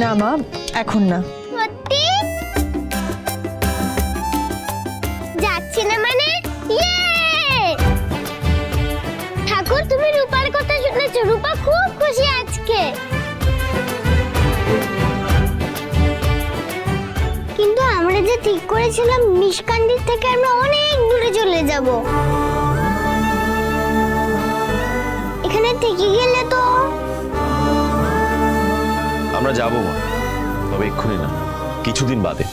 না মা, এখন না। সত্যি যাচ্ছি না মানে? ঠাকুর তুমি রূপার কথা শুনেছো? রূপা খুব খুশি আজকে। কিন্তু আমরা যে ঠিক করেছিলাম নিষ্কান্দির থেকে আমরা অনেক দূরে চলে যাব, এখানে থেকে গেলে তো। আমরা যাবো মা, তবে এক্ষুনি না, কিছুদিন বাদে।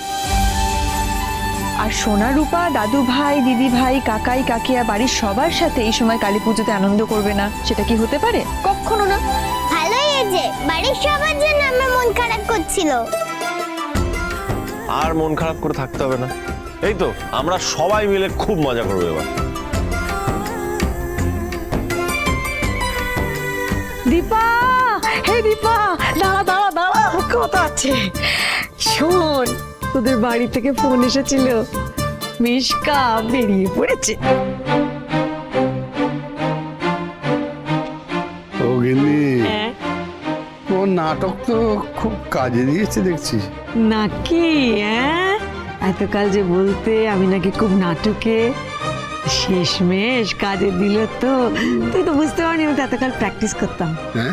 আর সোনা রূপা দাদু ভাই, দিদি ভাই, কাকাই কাকিয়া বাড়ির সবার সাথে এই সময় কালী পুজোতে আনন্দ করবে না, সেটা কি হতে পারে? কখনো না। ভালোই হয়েছে, বাড়ির সবার জন্য আমার মন খারাপ করছিল। আর মন খারাপ করে থাকতে হবে না, এই তো আমরা সবাই মিলে খুব মজা করবো এবার। দীপা, হে দীপা, দাঁড়া দাঁড়া দাঁড়া, কথা আছে। শোন, তোদের বাড়ি থেকে ফোন এসেছিল, মিশকা বেরিয়ে পড়েছে। ও গিন্নি, ও নাটক তো খুব কাজে দিয়েছে দেখছি। নাকি? এতকাল যে বলতে আমি নাকি খুব নাটকে, শেষমেশ কাজে দিল তো। তুই তো বুঝতে পারনি আমি তো এতকাল প্র্যাকটিস করতাম। হ্যাঁ,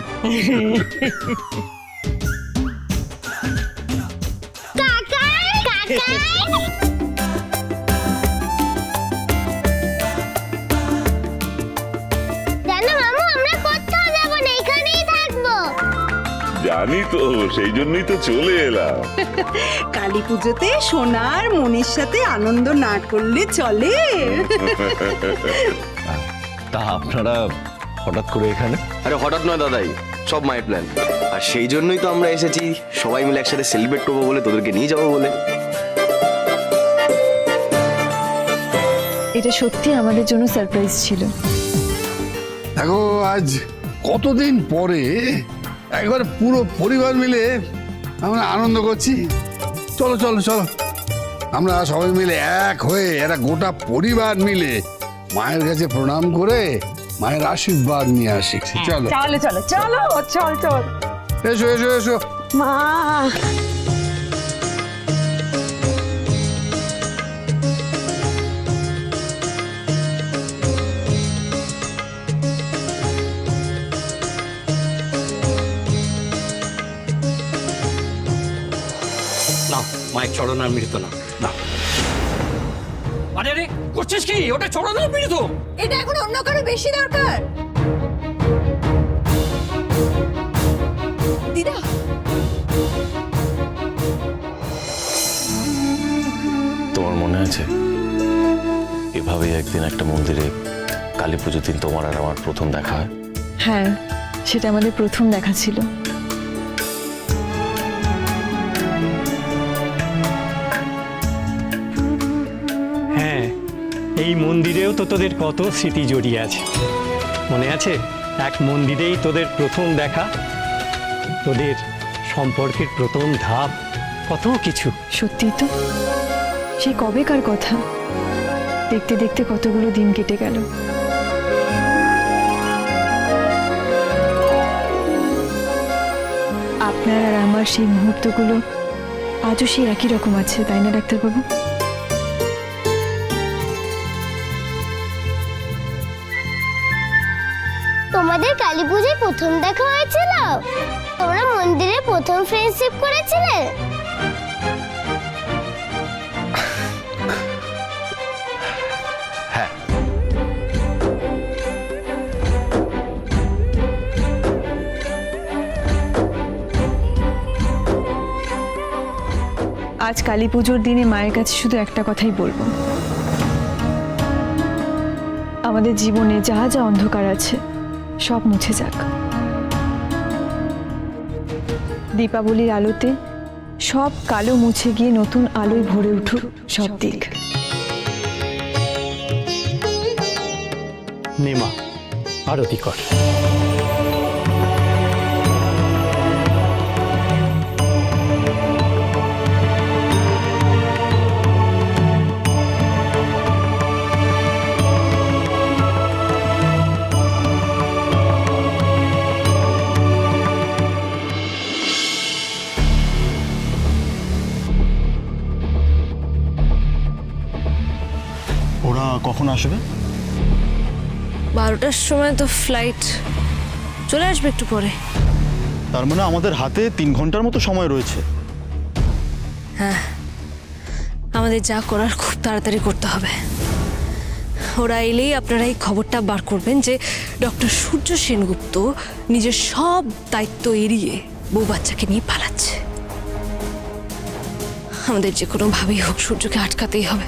জানো মামু, আমরা কোথাও যাব না, এখানেই থাকবো। জানি তো, সেই জন্যই তো চলে এলাম। কালী পুজোতে সোনার মনির সাথে আনন্দ না করলে চলে? তা আপনারা হঠাৎ করে এখানে? আরে হঠাৎ নয় দাদাই, সব মাই প্ল্যান। আর সেই জন্যই তো আমরা এসেছি, সবাই মিলে একসাথে সেলিব্রেট করবো বলে, তোদেরকে নিয়ে যাবো বলে। এটা সত্যি আমাদের জন্য সারপ্রাইজ ছিল। দেখো আজ কতদিন পরে একবার পুরো পরিবার মিলে আমরা আনন্দ করছি। চলো চলো চলো, আমরা সবাই মিলে এক হয়ে একটা গোটা পরিবার মিলে মায়ের কাছে প্রণাম করে মায়ের আশীর্বাদ নিয়ে আসি। চলো চলো চলো চলো, চল চল। এসো এসো এসো। মা, নাও মায়ের চরণ আর মৃত নাও। নাও। আরে আরে করছিস কি? ওটা চরণ আর মৃত। এটা এখন অন্য কারো বেশি দরকার। দিদা, তোমার মনে আছে এভাবেই একদিন একটা মন্দিরে কালী পুজোর দিন তোমার আর আমার প্রথম দেখা হয়? হ্যাঁ, সেটা আমাদের প্রথম দেখা ছিল। হ্যাঁ, এই মন্দিরেও তো তোদের কত স্মৃতি জড়িয়ে আছে। মনে আছে এক মন্দিরেই তোদের প্রথম দেখা, তোদের সম্পর্কের প্রথম ধাপ, কত কিছু। সত্যি তো, সেই কবেকার কথা। দেখতে দেখতে কতগুলো দিন কেটে গেল। আপনার আর আমার সেই মুহূর্তগুলো আজও সেই একই রকম আছে, তাই না ডাক্তারবাবু? তোমাদের কালী পুজোয় প্রথম দেখা হয়েছিল? তোমরা মন্দিরে প্রথম ফ্রেন্ডশিপ করেছিলে? হ্যাঁ। আজ কালী পুজোর দিনে মায়ের কাছে শুধু একটা কথাই বলবো, আমাদের জীবনে যা যা অন্ধকার আছে সব মুছে যাক। দীপাবলির আলোতে সব কালো মুছে গিয়ে নতুন আলোয় ভরে উঠুক সব দিক। নেমা আরতি কর। কখন আসবে? 12টার সময় তো ফ্লাইট, চলে আসবে একটু পরে। তার মানে আমাদের হাতে 3 ঘন্টার মতো সময় রয়েছে। হ্যাঁ, আমাদের যা করার খুব তাড়াতাড়ি করতে হবে। ওরা এলেই আপনারা এই খবরটা বার করবেন যে ডক্টর সূর্য সেনগুপ্ত নিজের সব দায়িত্ব এড়িয়ে বউ বাচ্চাকে নিয়ে পালাচ্ছে। আমাদের যে কোনোভাবেই হোক সূর্যকে আটকাতেই হবে।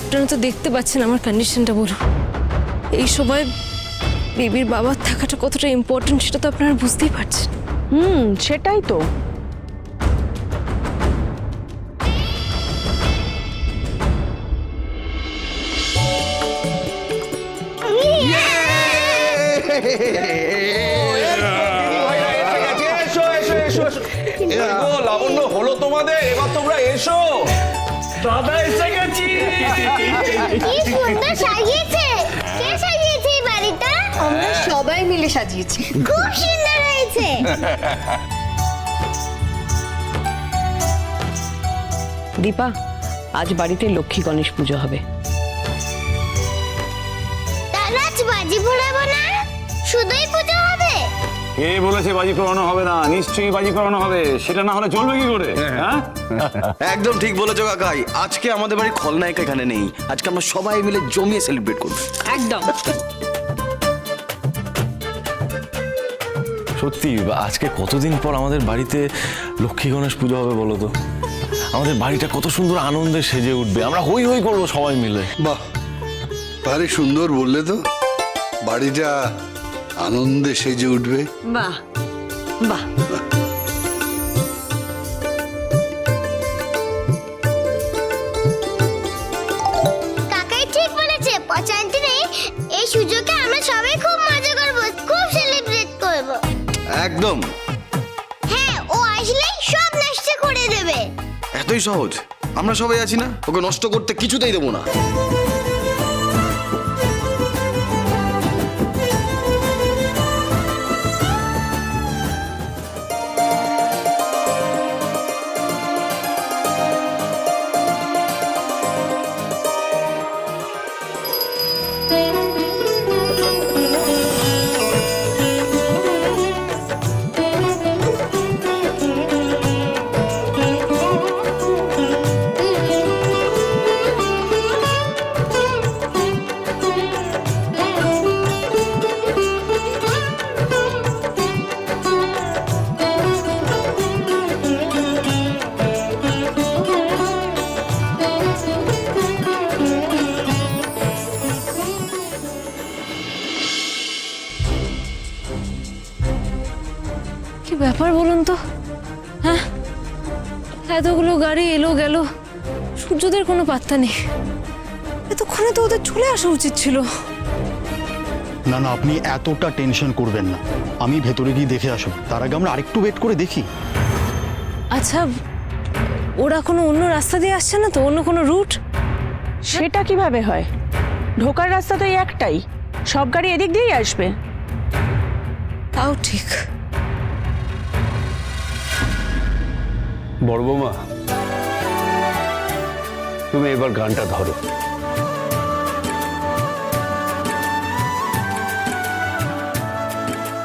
আপনারা তো দেখতে পাচ্ছেন আমার কন্ডিশনটা, বলুন এই সময় বেবির বাবার থাকাটা কতটা ইম্পর্টেন্ট সেটা তো আপনারা বুঝতেই পারছেন। সেটাই তো। লাবণ্য হলো তোমাদের, এবার তোমরা এসো। দাদা এসে গেছি। কি সুন্দর সাজিয়েছে। কে সাজিয়েছে এই বাড়িটা? আমরা সবাই মিলে সাজিয়েছি। খুব সুন্দর হয়েছে। দীপা, আজ বাড়িতে লক্ষ্মী গণেশ পুজো হবে। তাহলে আজ বাজি পোড়াবো না, শুধুই পুজো হবে? কে বলেছে বাজি পোড়ানো হবে না? নিশ্চয়ই বাজি পোড়ানো হবে, সেটা না হলে চলবে কি করে? হ্যাঁ, একদম ঠিক বলেছো কাকাই। আজকে আমাদের বাড়ির খলনায়িকা এখানে নেই, আজকে আমরা সবাই মিলে জমিয়ে সেলিব্রেট করবো। একদম। সত্যি আজকে কতদিন পর আমাদের বাড়িতে লক্ষ্মী গণেশ পুজো হবে বলো তো? আমাদের বাড়িটা কত সুন্দর আনন্দে সেজে উঠবে, আমরা হই হই করবো সবাই মিলে। বাহ, ভারী সুন্দর বললে তো। বাড়িটা আনন্দে সেজে উঠবে। বাহ বাহ। কাকাই ঠিক বলেছে, পচান্তি নেই। এই সুযোগে আমরা সবাই খুব মজা করবো, খুব সেলিব্রেট করবো। একদম। হ্যাঁ, ও আসলেই সব নষ্ট করে দেবে। এতই সহজ? আমরা সবাই আছি না, ওকে নষ্ট করতে কিছুতেই দেবো না। কি ব্যাপার বলুন তো? হ্যাঁ, এতগুলো গাড়ি এলো গেল, সূর্যদের কোনো পাত্তা নেই। এতক্ষণে তো ওদের চলে আসা উচিত ছিল। না না, আপনি এতটা টেনশন করবেন না, আমি ভেতরে গিয়ে দেখে আসব। তার আগে আমরা আরেকটু ওয়েট করে দেখি। আচ্ছা, ওরা কোনো অন্য রাস্তা দিয়ে আসছে না তো? অন্য কোনো রুট? সেটা কিভাবে হয়? ঢোকার রাস্তা তো এই একটাই, সব গাড়ি এদিক দিয়েই আসবে। তাও ঠিক। বড় বৌমা, তুমি এবার গানটা ধরো।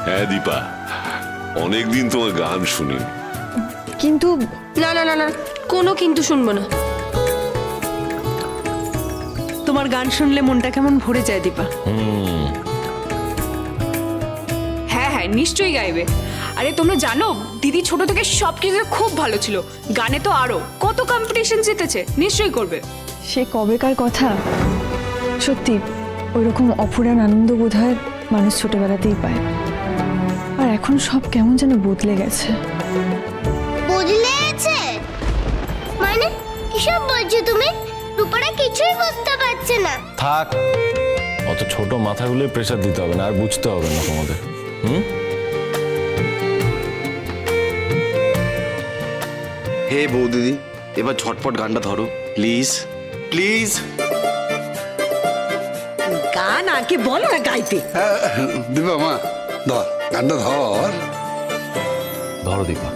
হ্যাঁ দীপা, অনেকদিন তোমার গান শুনি। কিন্তু না না না না, কোনো কিন্তু শুনবো না। তোমার গান শুনলে মনটা কেমন ভরে যায় দীপা। হ্যাঁ হ্যাঁ, নিশ্চয়ই গাইবে। আরে তোমরা জানো, দিদি ছোট থেকে সবকিছু খুব ভালো ছিল, গানে তো আরো কত কম্পিটিশন জিতেছে, নিশ্চয়ই করবে। সে কবেকার কথা। সত্যি ওইরকম অফুরান আনন্দ বোধহয় মানুষ ছোটবেলাতেই পায়। আর এখন সব কেমন যেন বদলে গেছে। বদলে গেছে মানে? কিসব বলছো তুমি? রূপারা কিছুই বুঝতে পারছে না। থাক, অত ছোট মাথাগুলো প্রেসার দিতে হবে না, আর বুঝতে হবে না তোমাদের। হে বউ দিদি, এবার ঝটপট গানটা ধরো প্লিজ প্লিজ। গান আগে বলো না গাইতে। দীপা মা, ধর গানটা ধর। ধরো দীপা।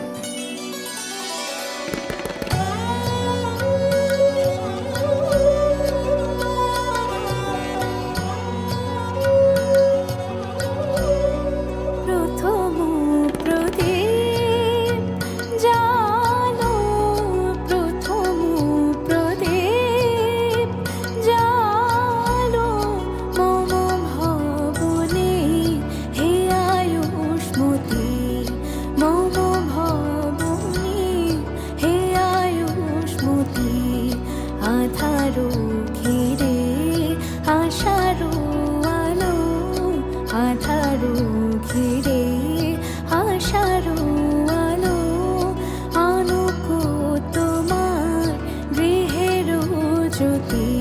আধারো ঘিরে আশারো আলো, আধারো ঘিরে আশারো আলো, আনুকো তোমার গৃহের জ্যোতি।